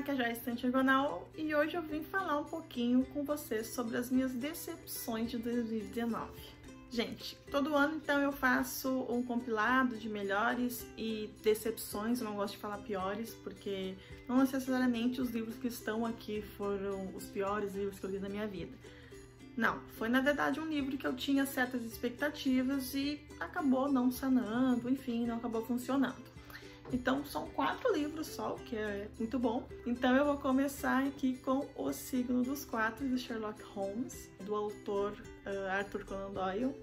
aqui é a Joyce Santiagonal e hoje eu vim falar um pouquinho com vocês sobre as minhas decepções de 2019. Gente, todo ano então eu faço um compilado de melhores e decepções, eu não gosto de falar piores, porque não necessariamente os livros que estão aqui foram os piores livros que eu li na minha vida. Não, foi na verdade um livro que eu tinha certas expectativas e acabou não sanando, enfim, não acabou funcionando. Então são 4 livros só, o que é muito bom. Então eu vou começar aqui com O Signo dos Quatro, de Sherlock Holmes, do autor Arthur Conan Doyle.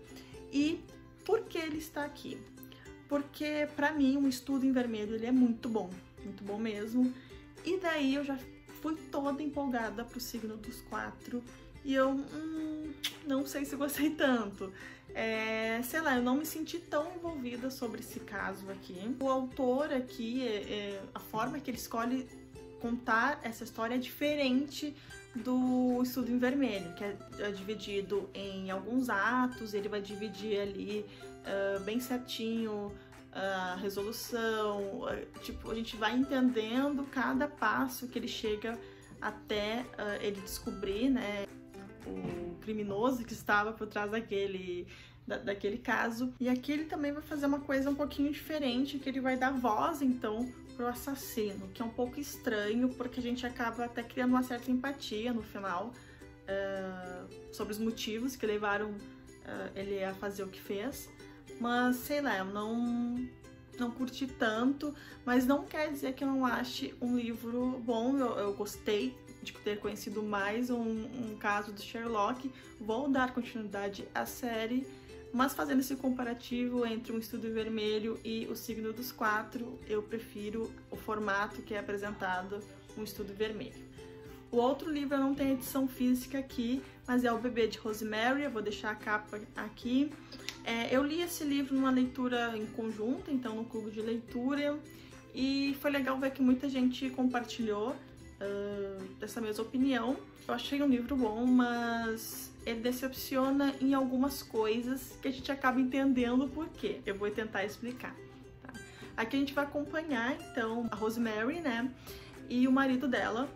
E por que ele está aqui? Porque pra mim um estudo em vermelho ele é muito bom mesmo. E daí eu já fui toda empolgada pro Signo dos Quatro e eu não sei se gostei tanto. Sei lá, eu não me senti tão envolvida sobre esse caso aqui. O autor aqui, a forma que ele escolhe contar essa história é diferente do Estudo em Vermelho, que é dividido em alguns atos, ele vai dividir ali bem certinho a resolução, tipo, a gente vai entendendo cada passo que ele chega até ele descobrir, né, o criminoso que estava por trás daquele caso. E aqui ele também vai fazer uma coisa um pouquinho diferente, que ele vai dar voz, então, pro assassino, que é um pouco estranho, porque a gente acaba até criando uma certa empatia no final sobre os motivos que levaram ele a fazer o que fez. Mas, sei lá, eu não curti tanto, mas não quer dizer que eu não ache um livro bom. Eu gostei de ter conhecido mais um caso do Sherlock, vou dar continuidade à série, mas fazendo esse comparativo entre um Estudo em Vermelho e o Signo dos Quatro, eu prefiro o formato que é apresentado no Estudo em Vermelho. O outro livro eu não tenho edição física aqui, mas é O Bebê de Rosemary, eu vou deixar a capa aqui. Eu li esse livro numa leitura em conjunto, então no clube de leitura, e foi legal ver que muita gente compartilhou dessa mesma opinião. Eu achei um livro bom, mas ele decepciona em algumas coisas que a gente acaba entendendo o porquê. Eu vou tentar explicar, tá? Aqui a gente vai acompanhar, então, a Rosemary, né, e o marido dela,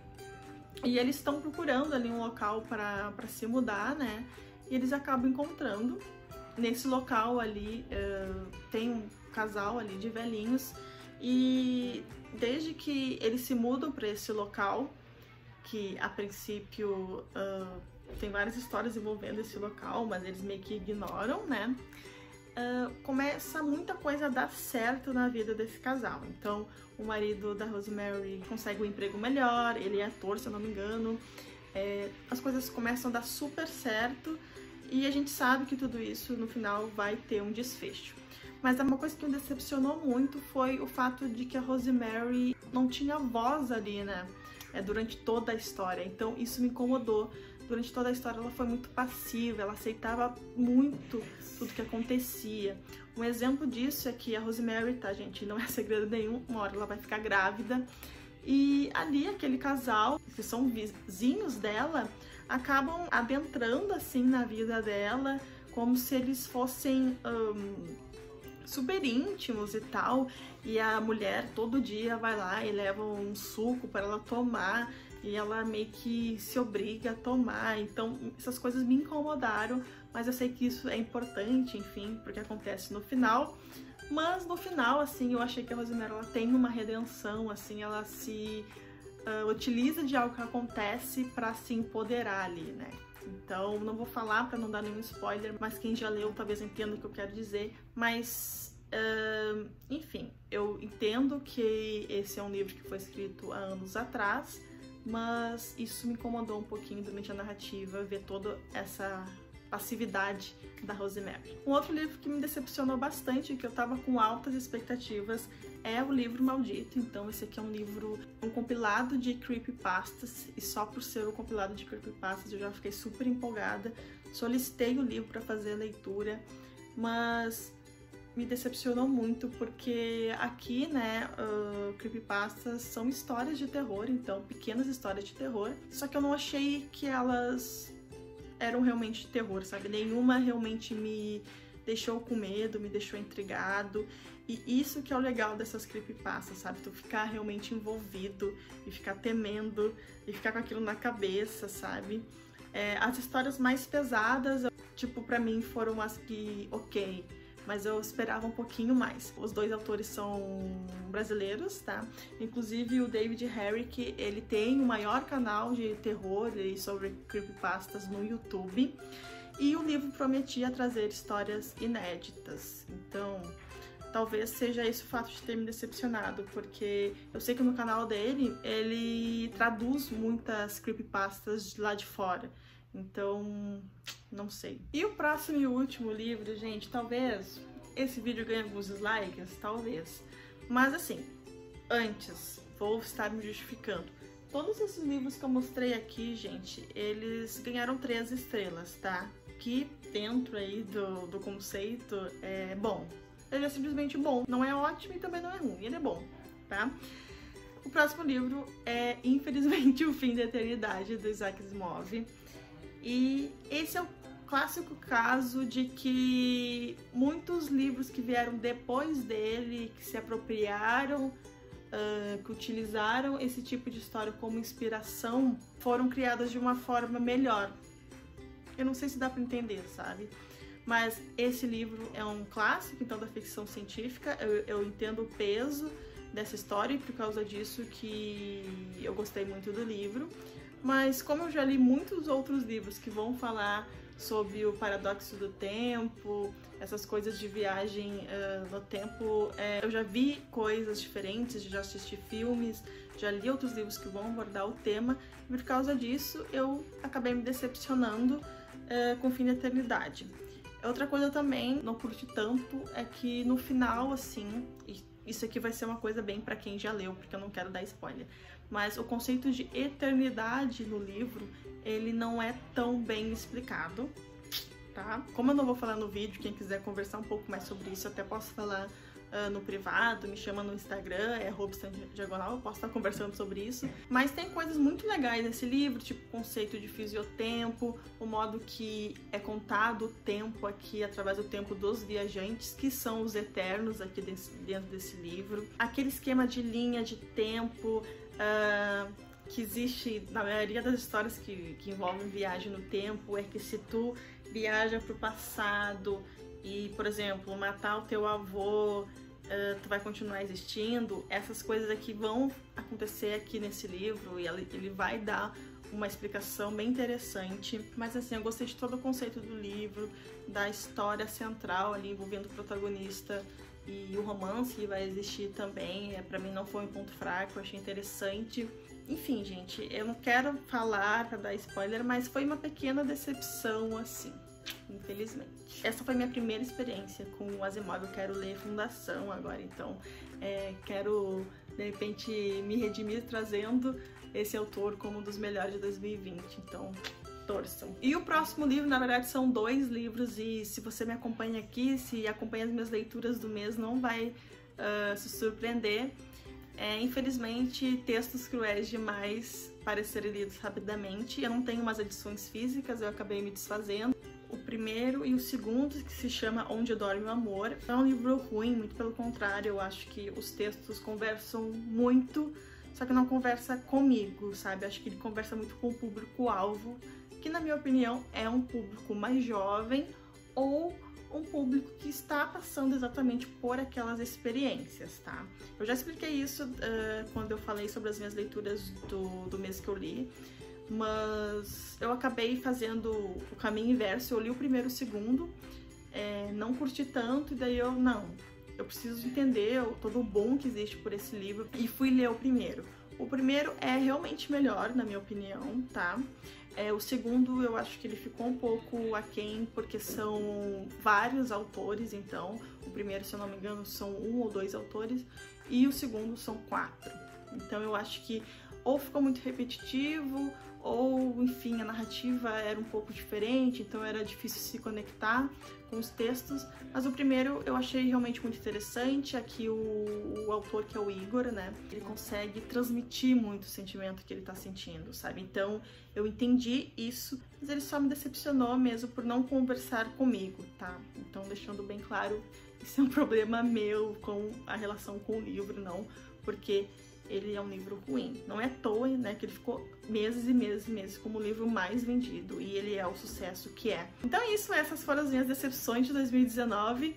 e eles estão procurando ali um local para se mudar, né, e eles acabam encontrando. Nesse local ali tem um casal ali de velhinhos, e desde que eles se mudam para esse local, que a princípio tem várias histórias envolvendo esse local, mas eles meio que ignoram, né? Começa muita coisa a dar certo na vida desse casal. Então o marido da Rosemary consegue um emprego melhor, ele é ator, se eu não me engano. As coisas começam a dar super certo e a gente sabe que tudo isso no final vai ter um desfecho. Mas uma coisa que me decepcionou muito foi o fato de que a Rosemary não tinha voz ali, né, durante toda a história. Então isso me incomodou. Durante toda a história ela foi muito passiva, ela aceitava muito tudo que acontecia. Um exemplo disso é que a Rosemary, tá, gente, não é segredo nenhum, uma hora ela vai ficar grávida. E ali aquele casal, que são vizinhos dela, acabam adentrando assim na vida dela, como se eles fossem super íntimos e tal, e a mulher todo dia vai lá e leva um suco para ela tomar, e ela meio que se obriga a tomar. Então essas coisas me incomodaram, mas eu sei que isso é importante, enfim, porque acontece no final. Mas no final, assim, eu achei que a Rosemary ela tem uma redenção, assim, ela se utiliza de algo que acontece para se empoderar ali, né? Então, não vou falar para não dar nenhum spoiler, mas quem já leu talvez entenda o que eu quero dizer. Mas, enfim, eu entendo que esse é um livro que foi escrito há anos atrás, mas isso me incomodou um pouquinho durante a narrativa, ver toda essa passividade da Rosemary. Um outro livro que me decepcionou bastante, que eu tava com altas expectativas, é o livro Maldito. Então esse aqui é um livro, um compilado de creepypastas, e só por ser um compilado de creepypastas eu já fiquei super empolgada. Solicitei o livro para fazer a leitura, mas me decepcionou muito, porque aqui, né, creepypastas são histórias de terror, então pequenas histórias de terror, só que eu não achei que elas eram realmente de terror, sabe? Nenhuma realmente me deixou com medo, me deixou intrigado. E isso que é o legal dessas creepypastas, sabe? Tu ficar realmente envolvido e ficar temendo e ficar com aquilo na cabeça, sabe? As histórias mais pesadas, tipo, pra mim foram as que, ok, mas eu esperava um pouquinho mais. Os dois autores são brasileiros, tá? Inclusive o David Herrick, ele tem o maior canal de terror e sobre creepypastas no YouTube. E o livro prometia trazer histórias inéditas. Então, talvez seja esse o fato de ter me decepcionado, porque eu sei que no canal dele, ele traduz muitas creepypastas de lá de fora. Então, não sei. E o próximo e último livro, gente, talvez esse vídeo ganhe alguns dislikes, talvez. Mas assim, antes, vou estar me justificando. Todos esses livros que eu mostrei aqui, gente, eles ganharam 3 estrelas, tá? Que dentro aí do conceito é bom. Ele é simplesmente bom. Não é ótimo e também não é ruim, ele é bom, tá? O próximo livro é, infelizmente, O Fim da Eternidade, do Isaac Asimov. E esse é o clássico caso de que muitos livros que vieram depois dele, que se apropriaram, que utilizaram esse tipo de história como inspiração, foram criadas de uma forma melhor. Eu não sei se dá pra entender, sabe? Mas esse livro é um clássico, então, da ficção científica. Eu entendo o peso dessa história e por causa disso que eu gostei muito do livro. Mas como eu já li muitos outros livros que vão falar sobre o paradoxo do tempo, essas coisas de viagem no tempo, eu já vi coisas diferentes, já assisti filmes, já li outros livros que vão abordar o tema, e por causa disso eu acabei me decepcionando com O Fim da Eternidade. Outra coisa também, não curti tanto, é que no final, assim, isso aqui vai ser uma coisa bem pra quem já leu, porque eu não quero dar spoiler, mas o conceito de eternidade no livro, ele não é tão bem explicado, tá? Como eu não vou falar no vídeo, quem quiser conversar um pouco mais sobre isso, eu até posso falar no privado, me chama no Instagram, é @diagonal, eu posso estar conversando sobre isso. Mas tem coisas muito legais nesse livro, tipo o conceito de fisiotempo, o modo que é contado o tempo aqui através do tempo dos viajantes, que são os eternos aqui dentro desse livro. Aquele esquema de linha de tempo que existe na maioria das histórias que envolvem viagem no tempo, é que se tu viaja pro passado e, por exemplo, matar o teu avô, tu vai continuar existindo, essas coisas aqui vão acontecer aqui nesse livro e ele vai dar uma explicação bem interessante. Mas assim, eu gostei de todo o conceito do livro, da história central ali envolvendo o protagonista e o romance que vai existir também. Pra mim não foi um ponto fraco, eu achei interessante. Enfim, gente, eu não quero falar pra dar spoiler, mas foi uma pequena decepção, assim, infelizmente. Essa foi minha primeira experiência com o Asimov. Eu quero ler Fundação agora, então quero, de repente, me redimir trazendo esse autor como um dos melhores de 2020, então torçam. E o próximo livro, na verdade, são 2 livros, e se você me acompanha aqui, se acompanha as minhas leituras do mês, não vai se surpreender. Infelizmente, Textos Cruéis Demais para serem lidos rapidamente. Eu não tenho umas edições físicas, eu acabei me desfazendo. O primeiro e o segundo, que se chama Onde Dorme o Amor, é um livro ruim, muito pelo contrário, eu acho que os textos conversam muito, só que não conversa comigo, sabe? Acho que ele conversa muito com o público-alvo, que na minha opinião é um público mais jovem ou um público que está passando exatamente por aquelas experiências, tá? Eu já expliquei isso quando eu falei sobre as minhas leituras do mês que eu li, mas eu acabei fazendo o caminho inverso. Eu li o primeiro e o segundo, não curti tanto, e daí eu preciso entender todo o bom que existe por esse livro, e fui ler o primeiro. O primeiro é realmente melhor, na minha opinião, tá? O segundo eu acho que ele ficou um pouco aquém, porque são vários autores, então o primeiro, se eu não me engano, são 1 ou 2 autores, e o segundo são 4. Então eu acho que ou ficou muito repetitivo, ou enfim, a narrativa era um pouco diferente, então era difícil se conectar com os textos. Mas o primeiro eu achei realmente muito interessante. Aqui o autor, que é o Igor, né, ele consegue transmitir muito o sentimento que ele tá sentindo, sabe? Então eu entendi isso, mas ele só me decepcionou mesmo por não conversar comigo, tá? Então, deixando bem claro, isso é um problema meu com a relação com o livro, não porque ele é um livro ruim. Não é à toa, né, que ele ficou meses e meses e meses como o livro mais vendido, e ele é o sucesso que é. Então é isso, essas foram as minhas decepções de 2019.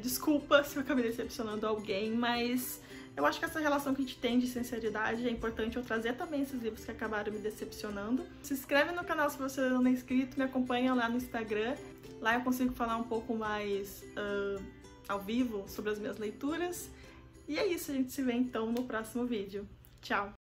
Desculpa se eu acabei decepcionando alguém, mas eu acho que essa relação que a gente tem de sinceridade é importante eu trazer também esses livros que acabaram me decepcionando. Se inscreve no canal se você não é inscrito, me acompanha lá no Instagram. Lá eu consigo falar um pouco mais ao vivo sobre as minhas leituras. E é isso, a gente se vê então no próximo vídeo. Tchau!